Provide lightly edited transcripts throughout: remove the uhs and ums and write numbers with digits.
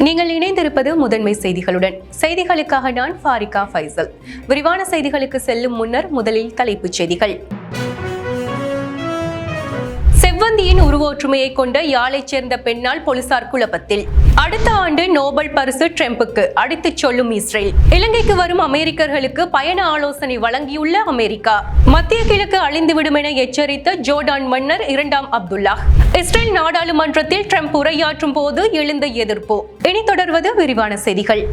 நீங்கள் இணைந்திருப்பது முதன்மை செய்திகளுடன். செய்திகளுக்காக நான் ஃபாரிகா ஃபைசல். விரிவான செய்திகளுக்கு செல்லும் முன்னர் முதலில் தலைப்புச் செய்திகள். செவ்வந்தியின் உருவொற்றுமையை கொண்ட யாழைச் சேர்ந்த பெண்ணால் போலீசார் குழப்பத்தில். அடுத்த ஆண்டு நோபல் பரிசு ட்ரம்புக்கு அடித்துச் சொல்லும் இஸ்ரேல். இலங்கைக்கு வரும் அமெரிக்கர்களுக்கு பயண ஆலோசனை வழங்கியுள்ள அமெரிக்கா. மத்திய கிழக்கு அழிந்துவிடும் என எச்சரித்த ஜோர்டான் மன்னர் 2ஆம் அப்துல்லா. இஸ்ரேல் நாடாளுமன்றத்தில் ட்ரம்ப் உரையாற்றும் போது எழுந்த எதிர்ப்பு. இனி தொடர்வது விரிவான செய்திகள்.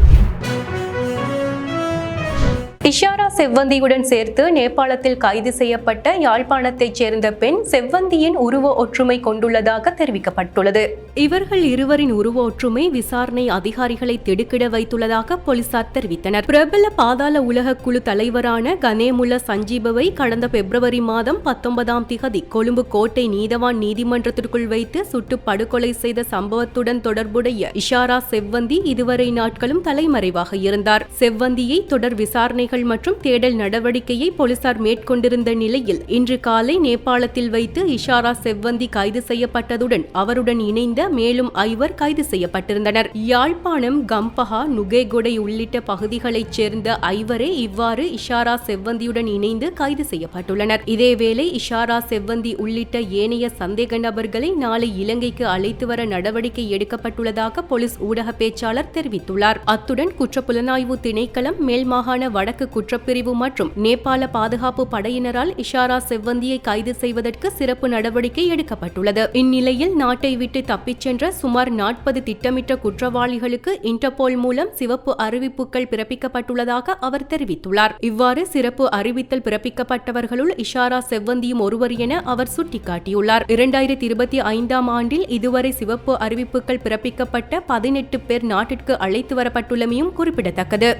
இஷாரா செவ்வந்தியுடன் சேர்த்து நேபாளத்தில் கைது செய்யப்பட்ட யாழ்ப்பாணத்தைச் சேர்ந்த பெண் செவ்வந்தியின் உருவ ஒற்றுமை கொண்டுள்ளதாக தெரிவிக்கப்பட்டுள்ளது. இவர்கள் இருவரின் உருவ ஒற்றுமை விசாரணை அதிகாரிகளை திடுக்கிட வைத்துள்ளதாக போலீசார் தெரிவித்தனர். பிரபல பாதாள உலக குழு தலைவரான கனேமுல்ல சஞ்சீபவை கடந்த பிப்ரவரி மாதம் 19ஆம் திகதி கொழும்பு கோட்டை நீதவான் நீதிமன்றத்திற்குள் வைத்து சுட்டு படுகொலை செய்த சம்பவத்துடன் தொடர்புடைய இஷாரா செவ்வந்தி இதுவரை நாட்களும் தலைமறைவாக இருந்தார். செவ்வந்தியை தொடர் விசாரணை மற்றும் தேடல் நடவடிக்கையை போலீசார் மேற்கொண்டிருந்த நிலையில் இன்று காலை நேபாளத்தில் வைத்து இஷாரா செவ்வந்தி கைது செய்யப்பட்டதுடன் அவருடன் இணைந்த மேலும் 5 கைது செய்யப்பட்டிருந்தனர். யாழ்ப்பாணம், கம்பஹா, நுகேகொடை உள்ளிட்ட பகுதிகளைச் சேர்ந்த 5 இவ்வாறு இஷாரா செவ்வந்தியுடன் இணைந்து கைது செய்யப்பட்டுள்ளனர். இதேவேளை இஷாரா செவ்வந்தி உள்ளிட்ட ஏனைய சந்தேக நபர்களை நாளை இலங்கைக்கு அழைத்து வர நடவடிக்கை எடுக்கப்பட்டுள்ளதாக போலீஸ் ஊடக பேச்சாளர் தெரிவித்துள்ளார். அத்துடன் குற்றப்புலனாய்வு திணைக்களம், மேல் மாகாண வடக்கு குற்றப்பிரிவு மற்றும் நேபாள பாதுகாப்பு படையினரால் இஷாரா செவ்வந்தியை கைது செய்வதற்கு சிறப்பு நடவடிக்கை எடுக்கப்பட்டுள்ளது. இந்நிலையில் நாட்டை விட்டு தப்பிச் சென்ற சுமார் 40 திட்டமிட்ட குற்றவாளிகளுக்கு இன்டர்போல் மூலம் சிவப்பு அறிவிப்புகள் பிறப்பிக்கப்பட்டுள்ளதாக அவர் தெரிவித்துள்ளார். இவ்வாறு சிறப்பு அறிவித்தல் பிறப்பிக்கப்பட்டவர்களுள் இஷாரா செவ்வந்தியும் ஒருவர் என அவர் சுட்டிக்காட்டியுள்ளார். 2025ஆம் ஆண்டில் இதுவரை சிவப்பு அறிவிப்புகள் பிறப்பிக்கப்பட்ட 18 பேர் நாட்டிற்கு அழைத்து வரப்பட்டுள்ளமையும் குறிப்பிடத்தக்கது.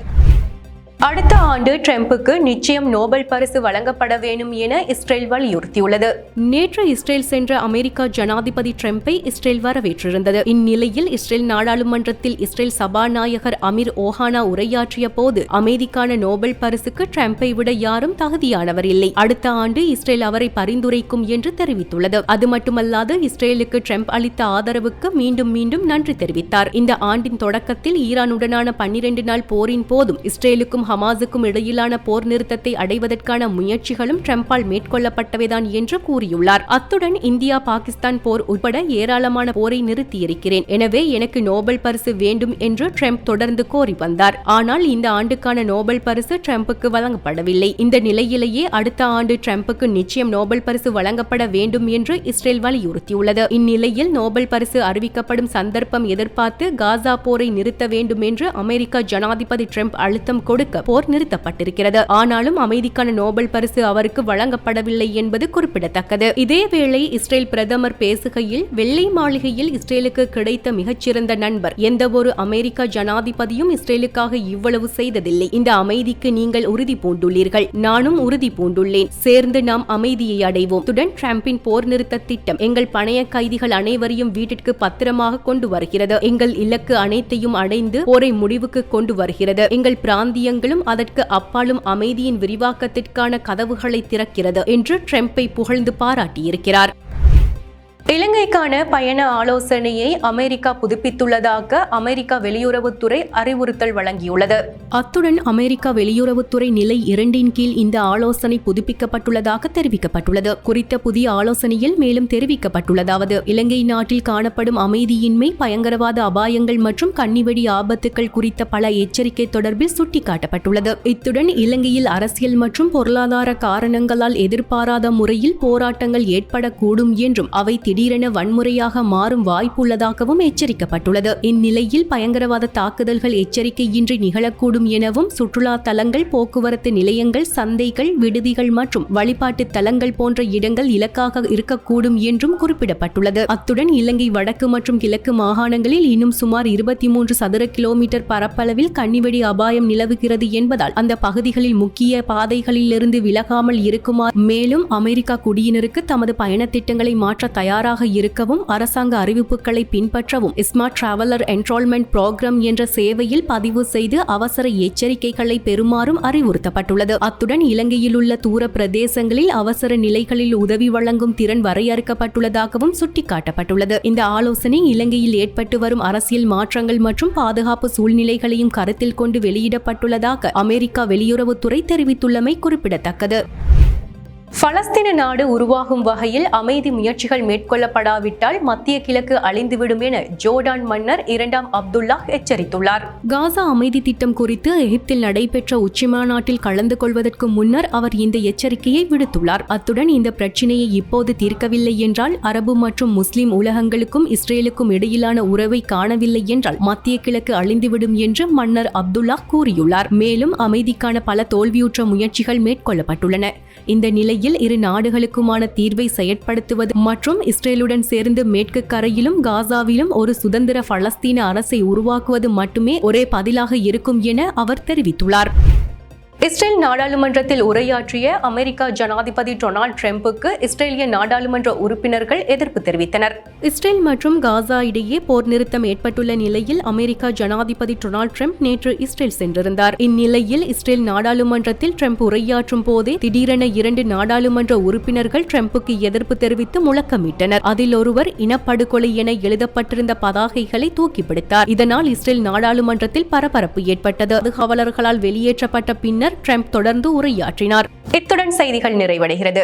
அடுத்த ஆண்டு ட்ரம்புக்கு நிச்சயம் நோபல் பரிசு வழங்கப்பட வேண்டும் என இஸ்ரேல் வலியுறுத்தியுள்ளது. நேற்று இஸ்ரேல் சென்ற அமெரிக்கா ஜனாதிபதி ட்ரம்பை இஸ்ரேல் வரவேற்றிருந்தது. இந்நிலையில் இஸ்ரேல் நாடாளுமன்றத்தில் இஸ்ரேல் சபாநாயகர் அமீர் ஓஹானா உரையாற்றிய போது அமைதிக்கான நோபல் பரிசுக்கு ட்ரம்பை விட யாரும் தகுதியானவர் இல்லை, அடுத்த ஆண்டு இஸ்ரேல் அவரை பரிந்துரைக்கும் என்று தெரிவித்துள்ளது. அது மட்டுமல்லாது இஸ்ரேலுக்கு ட்ரம்ப் அளித்த ஆதரவுக்கு மீண்டும் மீண்டும் நன்றி தெரிவித்தார். இந்த ஆண்டின் தொடக்கத்தில் ஈரானுடனான 12 நாள் போரின் போதும் இஸ்ரேலுக்கும் ஹமாஸுக்கும் இடையிலான போர் நிறுத்தத்தை அடைவதற்கான முயற்சிகளும் ட்ரம்பால் மேற்கொள்ளப்பட்டவைதான் என்று கூறியுள்ளார். அத்துடன் இந்தியா பாகிஸ்தான் போர் உட்பட ஏராளமான போரை நிறுத்தியிருக்கிறேன், எனவே எனக்கு நோபல் பரிசு வேண்டும் என்று ட்ரம்ப் தொடர்ந்து கோரி வந்தார். ஆனால் இந்த ஆண்டுக்கான நோபல் பரிசு ட்ரம்புக்கு வழங்கப்படவில்லை. இந்த நிலையிலேயே அடுத்த ஆண்டு ட்ரம்புக்கு நிச்சயம் நோபல் பரிசு வழங்கப்பட வேண்டும் என்று இஸ்ரேல் வலியுறுத்தியுள்ளது. இந்நிலையில் நோபல் பரிசு அறிவிக்கப்படும் சந்தர்ப்பம் எதிர்பார்த்து காசா போரை நிறுத்த வேண்டும் என்று அமெரிக்க ஜனாதிபதி ட்ரம்ப் அழுத்தம் கொடுக்க போர் நிறுத்தப்பட்டிருக்கிறது. ஆனாலும் அமைதிக்கான நோபல் பரிசு அவருக்கு வழங்கப்படவில்லை என்பது குறிப்பிடத்தக்கது. இதேவேளை இஸ்ரேல் பிரதமர் பேசுகையில் வெள்ளை மாளிகையில் இஸ்ரேலுக்கு கிடைத்த மிகச்சிறந்த நண்பர், எந்தவொரு அமெரிக்க ஜனாதிபதியும் இஸ்ரேலுக்காக இவ்வளவு செய்ததில்லை. இந்த அமைதிக்கு நீங்கள் உறுதி பூண்டுள்ளீர்கள், நானும் உறுதி பூண்டுள்ளேன், சேர்ந்து நாம் அமைதியை அடைவோம். துடன் ட்ரம்பின் போர் நிறுத்த திட்டம் எங்கள் பணைய கைதிகள் அனைவரையும் வீட்டிற்கு பத்திரமாக கொண்டு வருகிறது, எங்கள் இலக்கு அனைத்தையும் அடைந்து போரை முடிவுக்கு கொண்டு வருகிறது, எங்கள் பிராந்தியங்களும் அதற்கு அப்பாலும் அமைதியின் விரிவாக்கத்திற்கான கதவுகளை திறக்கிறது என்று ட்ரம்பை புகழ்ந்து பாராட்டியிருக்கிறார். இலங்கைக்கான பயண ஆலோசனையை அமெரிக்கா புதுப்பித்துள்ளதாக அமெரிக்கா வெளியுறவுத்துறை அறிவுறுத்தல் வழங்கியுள்ளது. அத்துடன் அமெரிக்கா வெளியுறவுத்துறை நிலை 2 கீழ் இந்த ஆலோசனை புதுப்பிக்கப்பட்டுள்ளதாக தெரிவிக்கப்பட்டுள்ளது. குறித்த புதிய ஆலோசனையில் மேலும் தெரிவிக்கப்பட்டுள்ளதாவது, இலங்கை நாட்டில் காணப்படும் அமைதியின்மை, பயங்கரவாத அபாயங்கள் மற்றும் கன்னிவெடி ஆபத்துக்கள் குறித்த பல எச்சரிக்கை தொடர்பில் சுட்டிக்காட்டப்பட்டுள்ளது. இத்துடன் இலங்கையில் அரசியல் மற்றும் பொருளாதார காரணங்களால் எதிர்பாராத முறையில் போராட்டங்கள் ஏற்படக்கூடும் என்றும் அவை திடீரென வன்முறையாக மாறும் வாய்ப்புள்ளதாகவும் எச்சரிக்கப்பட்டுள்ளது. இந்நிலையில் பயங்கரவாத தாக்குதல்கள் எச்சரிக்கையின்றி நிகழக்கூடும் எனவும் சுற்றுலா தலங்கள், போக்குவரத்து நிலையங்கள், சந்தைகள், விடுதிகள் மற்றும் வழிபாட்டு தலங்கள் போன்ற இடங்கள் இலக்காக இருக்கக்கூடும் என்றும் குறிப்பிடப்பட்டுள்ளது. அத்துடன் இலங்கை வடக்கு மற்றும் கிழக்கு மாகாணங்களில் இன்னும் சுமார் 23 சதுர கிலோமீட்டர் பரப்பளவில் கன்னிவெடி அபாயம் நிலவுகிறது என்பதால் அந்த பகுதிகளில் முக்கிய பாதைகளிலிருந்து விலகாமல் இருக்குமாறு, மேலும் அமெரிக்கா குடியினருக்கு தமது பயண திட்டங்களை மாற்ற தயார் தயாராக இருக்கவும், அரசாங்க அறிவிப்புகளை பின்பற்றவும் ஸ்மார்ட் டிராவலர் என்ரோல்மெண்ட் புரோகிராம் என்ற சேவையில் பதிவு செய்து அவசர எச்சரிக்கைகளை பெறுமாறும் அறிவுறுத்தப்பட்டுள்ளது. அத்துடன் இலங்கையில் உள்ள தூர பிரதேசங்களில் அவசர நிலைகளில் உதவி வழங்கும் திறன் வரையறுக்கப்பட்டுள்ளதாகவும் சுட்டிக்காட்டப்பட்டுள்ளது. இந்த ஆலோசனை இலங்கையில் ஏற்பட்டு வரும் அரசியல் மாற்றங்கள் மற்றும் பாதுகாப்பு சூழ்நிலைகளையும் கருத்தில் கொண்டு வெளியிடப்பட்டுள்ளதாக அமெரிக்கா வெளியுறவுத்துறை தெரிவித்துள்ளமை குறிப்பிடத்தக்கது. பலஸ்தீன நாடு உருவாகும் வகையில் அமைதி முயற்சிகள் மேற்கொள்ளப்படாவிட்டால் மத்திய கிழக்கு அழிந்துவிடும் என ஜோர்டான் மன்னர் 2ஆம் அப்துல்லா எச்சரித்துள்ளார். காசா அமைதி திட்டம் குறித்து எகிப்தில் நடைபெற்ற உச்சிமாநாட்டில் கலந்து கொள்வதற்கு முன்னர் அவர் இந்த எச்சரிக்கையை விடுத்துள்ளார். அத்துடன் இந்த பிரச்சினையை இப்போது தீர்க்கவில்லை என்றால் அரபு மற்றும் முஸ்லிம் உலகங்களுக்கும் இஸ்ரேலுக்கும் இடையிலான உறவை காணவில்லை என்றால் மத்திய கிழக்கு அழிந்துவிடும் என்று மன்னர் அப்துல்லா கூறியுள்ளார். மேலும் அமைதிக்கான பல தோல்வியுற்ற முயற்சிகள் மேற்கொள்ளப்பட்டுள்ளன. இந்த நிலையில் இரு நாடுகளுக்குமான தீர்வை செயற்படுத்துவது மற்றும் இஸ்ரேலுடன் சேர்ந்து மேற்கு கரையிலும் காசாவிலும் ஒரு சுதந்திர பலஸ்தீன அரசை உருவாக்குவது மட்டுமே ஒரே பதிலாக இருக்கும் என அவர் தெரிவித்துள்ளார். இஸ்ரேல் நாடாளுமன்றத்தில் உரையாற்றிய அமெரிக்க ஜனாதிபதி டொனால்ட் ட்ரம்புக்கு இஸ்ரேலிய நாடாளுமன்ற உறுப்பினர்கள் எதிர்ப்பு தெரிவித்தனர். இஸ்ரேல் மற்றும் காசா இடையே போர் நிறுத்தம் ஏற்பட்டுள்ள நிலையில் அமெரிக்க ஜனாதிபதி டொனால்ட் ட்ரம்ப் நேற்று இஸ்ரேல் சென்றிருந்தார். இந்நிலையில் இஸ்ரேல் நாடாளுமன்றத்தில் ட்ரம்ப் உரையாற்றும் போதே திடீரென 2 நாடாளுமன்ற உறுப்பினர்கள் ட்ரம்புக்கு எதிர்ப்பு தெரிவித்து முழக்கமிட்டனர். அதில் ஒருவர் இனப்படுகொலை என எழுதப்பட்டிருந்த பதாகைகளை தூக்கி பிடித்தார். இதனால் இஸ்ரேல் நாடாளுமன்றத்தில் பரபரப்பு ஏற்பட்டது. பாதுகாவலர்களால் வெளியேற்றப்பட்ட பின்னர் ட்ரம்ப் தொடர்ந்து உரையாற்றினார். இத்துடன் செய்திகள் நிறைவடைகிறது.